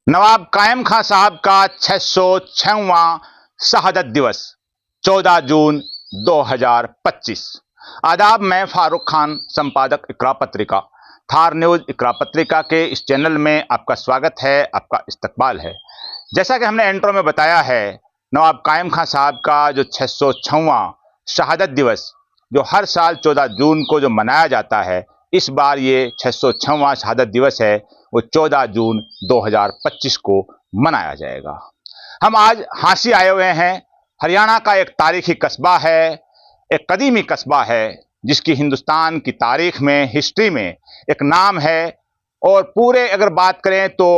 नवाब कायम खां साहब का 606वां शहादत दिवस 14 जून 2025। आदाब, मैं फारूक खान, संपादक इकरा पत्रिका, थार न्यूज इकरा पत्रिका के इस चैनल में आपका स्वागत है, आपका इस्तकबाल है। जैसा कि हमने इंट्रो में बताया है, नवाब कायम खां साहब का जो 606वां शहादत दिवस जो हर साल 14 जून को जो मनाया जाता है, इस बार ये 606वां शहादत दिवस है, वो 14 जून 2025 को मनाया जाएगा। हम आज हांसी आए हुए हैं। हरियाणा का एक तारीखी कस्बा है, एक कदीमी कस्बा है, जिसकी हिंदुस्तान की तारीख में, हिस्ट्री में एक नाम है। और पूरे अगर बात करें तो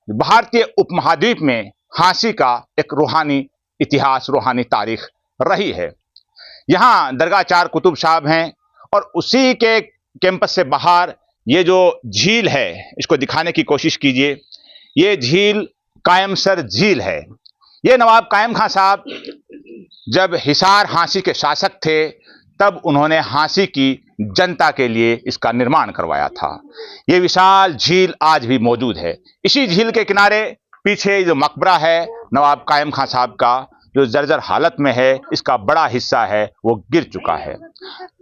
भारतीय उपमहाद्वीप में हांसी का एक रूहानी इतिहास, रूहानी तारीख रही है। यहाँ दरगाह चार कुतुब साहब हैं और उसी के कैंपस से बाहर ये जो झील है, इसको दिखाने की कोशिश कीजिए। ये झील कायमसर झील है। ये नवाब कायम खां साहब जब हिसार हांसी के शासक थे, तब उन्होंने हांसी की जनता के लिए इसका निर्माण करवाया था। ये विशाल झील आज भी मौजूद है। इसी झील के किनारे पीछे जो मकबरा है नवाब कायम खां साहब का, जो जर्जर हालत में है, इसका बड़ा हिस्सा है वो गिर चुका है।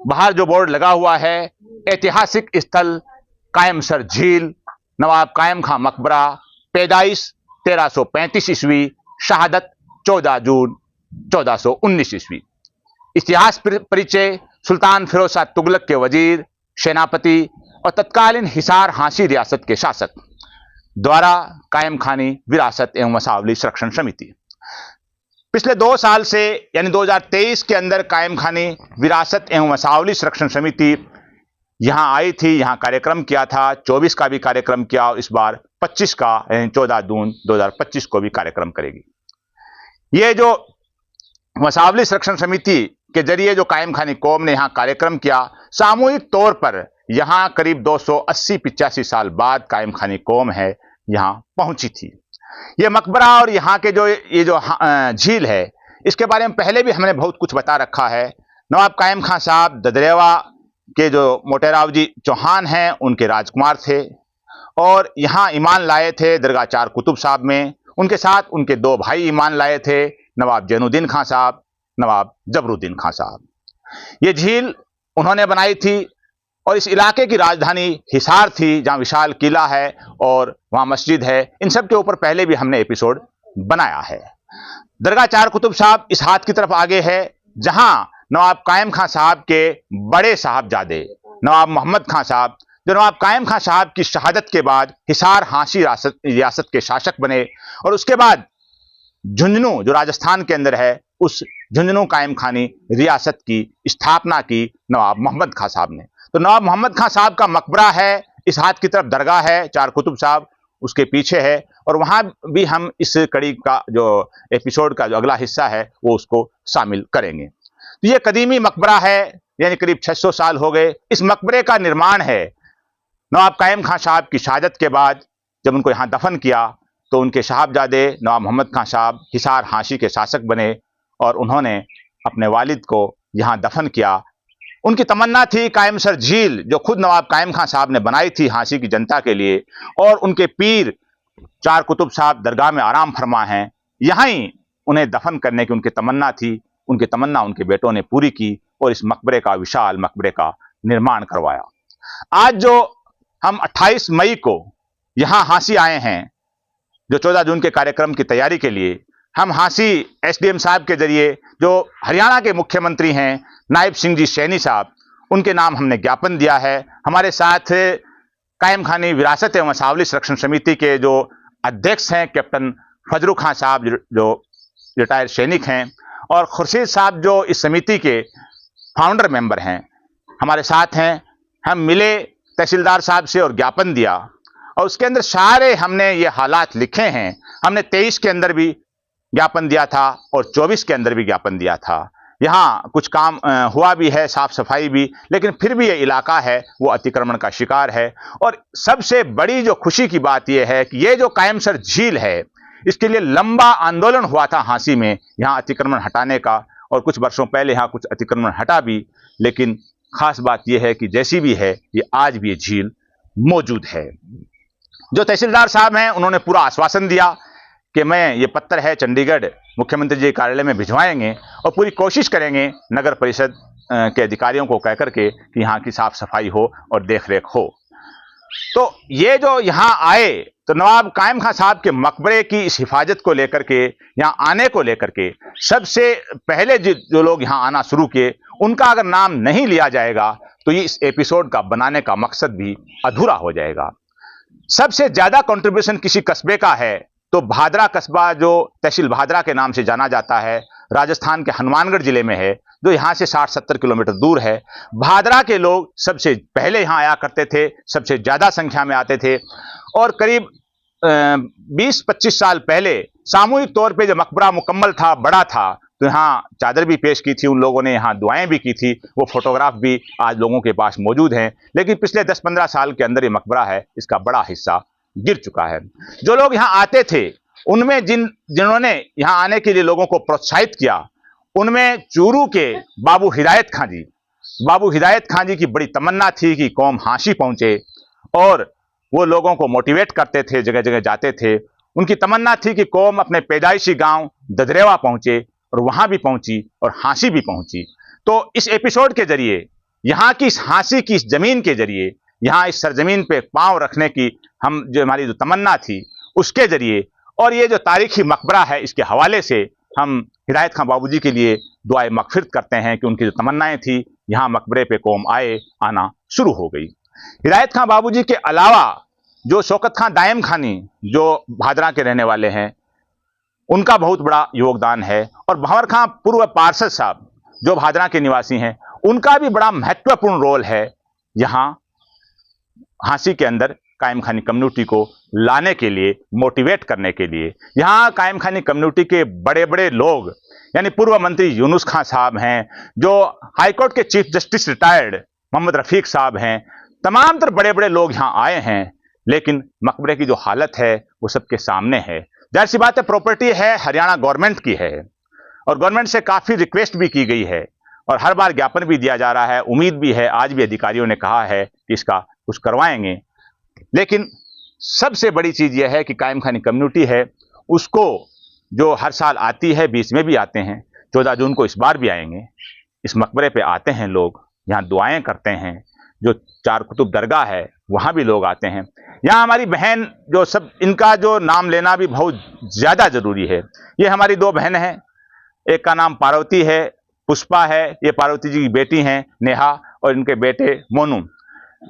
बाहर जो बोर्ड लगा हुआ है, ऐतिहासिक स्थल कायमसर झील, नवाब कायम खां मकबरा, पैदाइश 1335 ईस्वी, शहादत 14 जून 1419 ईस्वी। इतिहास परिचय सुल्तान फिरोज शाह तुगलक के वजीर, सेनापति और तत्कालीन हिसार हांसी रियासत के शासक द्वारा कायम खानी विरासत एवं वंशावली संरक्षण समिति। पिछले 2 साल से यानी 2023 के अंदर कायम खानी विरासत एवं वंशावली संरक्षण समिति यहाँ आई थी, यहाँ कार्यक्रम किया था। 24 का भी कार्यक्रम किया और इस बार 25 का यानी 14 जून 2025 को भी कार्यक्रम करेगी। ये जो वंशावली संरक्षण समिति के जरिए जो कायम खानी कौम ने यहाँ कार्यक्रम किया, सामूहिक तौर पर यहाँ करीब 280-85 साल बाद कायम खानी कौम है यहाँ पहुंची थी। ये मकबरा और यहाँ के जो ये जो झील है, इसके बारे में पहले भी हमने बहुत कुछ बता रखा है। नवाब कायम खां साहब ददरेवा के जो मोटेराव जी चौहान हैं, उनके राजकुमार थे और यहाँ ईमान लाए थे दरगाह चार कुतुब साहब में। उनके साथ उनके 2 भाई ईमान लाए थे, नवाब जैनुद्दीन खां साहब, नवाब जबरुद्दीन खां साहब। ये झील उन्होंने बनाई थी और इस इलाके की राजधानी हिसार थी, जहाँ विशाल किला है और वहाँ मस्जिद है। इन सब के ऊपर पहले भी हमने एपिसोड बनाया है। दरगाह चार कुतुब साहब इस हाथ की तरफ आगे है, जहाँ नवाब कायम खां साहब के बड़े साहबजादे नवाब मोहम्मद खां साहब, जो नवाब कायम खां साहब की शहादत के बाद हिसार हांसी रियासत के शासक बने, और उसके बाद झुंझुनू जो राजस्थान के अंदर है, उस झुंझुनू कायम खानी रियासत की स्थापना की नवाब मोहम्मद खां साहब ने। तो नवाब मोहम्मद खां साहब का मकबरा है, इस हाथ की तरफ दरगाह है चार कुतुब साहब, उसके पीछे है। और वहां भी हम इस कड़ी का जो एपिसोड का जो अगला हिस्सा है वो उसको शामिल करेंगे। तो ये कदीमी मकबरा है, यानी करीब 600 साल हो गए। इस मकबरे का निर्माण है नवाब कायम खां साहब की शहादत के बाद। जब उनको यहाँ दफन किया तो उनके साहबजादे नवाब मोहम्मद खां साहब हिसार हांसी के शासक बने और उन्होंने अपने वालिद को यहाँ दफन किया। उनकी तमन्ना थी कायमसर झील, जो खुद नवाब कायम खां साहब ने बनाई थी हांसी की जनता के लिए, और उनके पीर चार कुतुब साहब दरगाह में आराम फरमा हैं, यहाँ ही उन्हें दफन करने की उनकी तमन्ना थी। उनकी तमन्ना उनके बेटों ने पूरी की और इस मकबरे का, विशाल मकबरे का निर्माण करवाया। आज जो हम 28 मई को यहाँ हांसी आए हैं, जो 14 जून के कार्यक्रम की तैयारी के लिए, हम हांसी एसडीएम साहब के जरिए, जो हरियाणा के मुख्यमंत्री हैं नायब सिंह जी सैनी साहब, उनके नाम हमने ज्ञापन दिया है। हमारे साथ कायम खानी विरासत एवं वंशावली संरक्षण समिति के जो अध्यक्ष हैं कैप्टन फजरू खां साहब, जो रिटायर्ड सैनिक हैं, और खुर्शीद साहब जो इस समिति के फाउंडर मेंबर हैं, हमारे साथ हैं। हम मिले तहसीलदार साहब से और ज्ञापन दिया, और उसके अंदर सारे हमने ये हालात लिखे हैं। हमने 23 के अंदर भी ज्ञापन दिया था और 24 के अंदर भी ज्ञापन दिया था। यहाँ कुछ काम हुआ भी है, साफ सफाई भी, लेकिन फिर भी ये इलाका है वो अतिक्रमण का शिकार है। और सबसे बड़ी जो खुशी की बात यह है कि ये जो कायमसर झील है, इसके लिए लंबा आंदोलन हुआ था हांसी में यहाँ अतिक्रमण हटाने का, और कुछ वर्षों पहले यहाँ कुछ अतिक्रमण हटा भी। लेकिन खास बात यह है कि जैसी भी है, ये आज भी ये झील मौजूद है। जो तहसीलदार साहब हैं उन्होंने पूरा आश्वासन दिया कि मैं ये पत्र है चंडीगढ़ मुख्यमंत्री जी कार्यालय में भिजवाएंगे और पूरी कोशिश करेंगे नगर परिषद के अधिकारियों को कहकर के कि यहाँ की साफ सफाई हो और देखरेख हो। तो ये जो यहाँ आए तो नवाब कायम खां साहब के मकबरे की इस हिफाजत को लेकर के, यहाँ आने को लेकर के सबसे पहले जो लोग यहाँ आना शुरू किए उनका अगर नाम नहीं लिया जाएगा तो ये इस एपिसोड का बनाने का मकसद भी अधूरा हो जाएगा। सबसे ज्यादा कंट्रीब्यूशन किसी कस्बे का है तो भादरा कस्बा, जो तहसील भादरा के नाम से जाना जाता है, राजस्थान के हनुमानगढ़ जिले में है, जो यहाँ से 60-70 किलोमीटर दूर है। भादरा के लोग सबसे पहले यहाँ आया करते थे, सबसे ज्यादा संख्या में आते थे और करीब 20-25 साल पहले सामूहिक तौर पे जब मकबरा मुकम्मल था, बड़ा था, तो यहाँ चादर भी पेश की थी उन लोगों ने, यहाँ दुआएं भी की थी, वो फोटोग्राफ भी आज लोगों के पास मौजूद हैं। लेकिन पिछले 10-15 साल के अंदर ये मकबरा है, इसका बड़ा हिस्सा गिर चुका है। जो लोग यहाँ आते थे उनमें जिन्होंने यहाँ आने के लिए लोगों को प्रोत्साहित किया, उनमें चूरू के बाबू हिदायत खां जी की बड़ी तमन्ना थी कि कौम हांसी पहुंचे और वो लोगों को मोटिवेट करते थे, जगह जगह जाते थे। उनकी तमन्ना थी कि कौम अपने पैदाइशी गांव ददरेवा पहुंचे और वहां भी पहुंची और हांसी भी पहुंची। तो इस एपिसोड के जरिए, यहाँ की इस हांसी की इस जमीन के जरिए, यहाँ इस सरजमीन पे पांव रखने की हमारी जो तमन्ना थी उसके जरिए और ये जो तारीखी मकबरा है इसके हवाले से हम हिदायत खां बाबूजी के लिए दुआए मगफिरत करते हैं कि उनकी जो तमन्नाएं थी यहाँ मकबरे पे कौम आना शुरू हो गई। हिदायत खां बाबूजी के अलावा जो शौकत खां दायम खानी जो भादरा के रहने वाले हैं, उनका बहुत बड़ा योगदान है और भंवर खां पूर्व पार्षद साहब जो भादरा के निवासी हैं, उनका भी बड़ा महत्वपूर्ण रोल है यहाँ हांसी के अंदर कायम खानी कम्युनिटी को लाने के लिए, मोटिवेट करने के लिए। यहाँ कायम खानी कम्युनिटी के बड़े बड़े लोग यानी पूर्व मंत्री यूनुस खां साहब हैं, जो हाईकोर्ट के chief justice retired Mohammad Rafiq साहब हैं, तमाम तर बड़े बड़े लोग यहाँ आए हैं। लेकिन मकबरे की जो हालत है वो सबके सामने है। जाहिर सी बात है, प्रॉपर्टी है हरियाणा गवर्नमेंट की है और गवर्नमेंट से काफी रिक्वेस्ट भी की गई है और हर बार ज्ञापन भी दिया जा रहा है, उम्मीद भी है, आज भी अधिकारियों ने कहा है कि इसका कुछ करवाएंगे। लेकिन सबसे बड़ी चीज यह है कि कायम खानी कम्युनिटी है उसको जो हर साल आती है, बीच में भी आते हैं, 14 जून को इस बार भी आएंगे, इस मकबरे पे आते हैं लोग, यहाँ दुआएं करते हैं। जो चार कुतुब दरगाह है वहाँ भी लोग आते हैं। यहाँ हमारी बहन जो सब, इनका जो नाम लेना भी बहुत ज़्यादा ज़रूरी है। ये हमारी 2 बहन हैं, एक का नाम पार्वती है, पुष्पा है, ये पार्वती जी की बेटी हैं नेहा और इनके बेटे मोनू।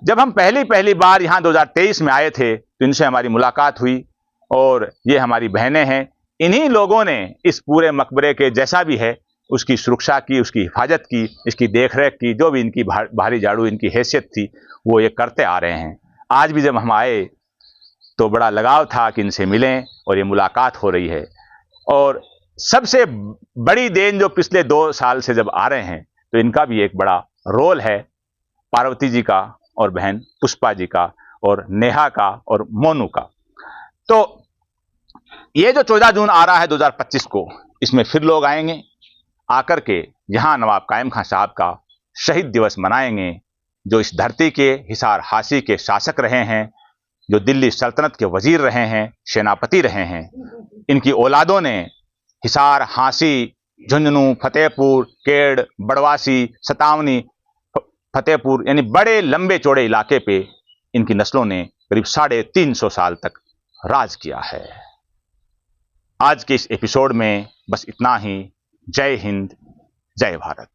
जब हम पहली बार यहाँ 2023 में आए थे तो इनसे हमारी मुलाकात हुई और ये हमारी बहनें हैं। इन्हीं लोगों ने इस पूरे मकबरे के जैसा भी है उसकी सुरक्षा की, उसकी हिफाजत की, इसकी देखरेख की, जो भी इनकी भारी झाड़ू इनकी हैसियत थी वो ये करते आ रहे हैं। आज भी जब हम आए तो बड़ा लगाव था कि इनसे मिलें और ये मुलाकात हो रही है। और सबसे बड़ी देन जो पिछले 2 साल से जब आ रहे हैं तो इनका भी एक बड़ा रोल है, पार्वती जी का और बहन पुष्पा जी का और नेहा का और मोनू का। तो ये जो 14 जून आ रहा है 2025 को, इसमें फिर लोग आएंगे, आकर के यहाँ नवाब कायम खां साहब का शहीद दिवस मनाएंगे, जो इस धरती के हिसार हांसी के शासक रहे हैं, जो दिल्ली सल्तनत के वजीर रहे हैं, सेनापति रहे हैं। इनकी औलादों ने हिसार, हांसी, झुंझुनू, फतेहपुर, केड़, बड़वासी, सतावनी, फतेहपुर यानी बड़े लंबे चौड़े इलाके पे इनकी नस्लों ने करीब 350 साल तक राज किया है। आज के इस एपिसोड में बस इतना ही। जय हिंद, जय भारत।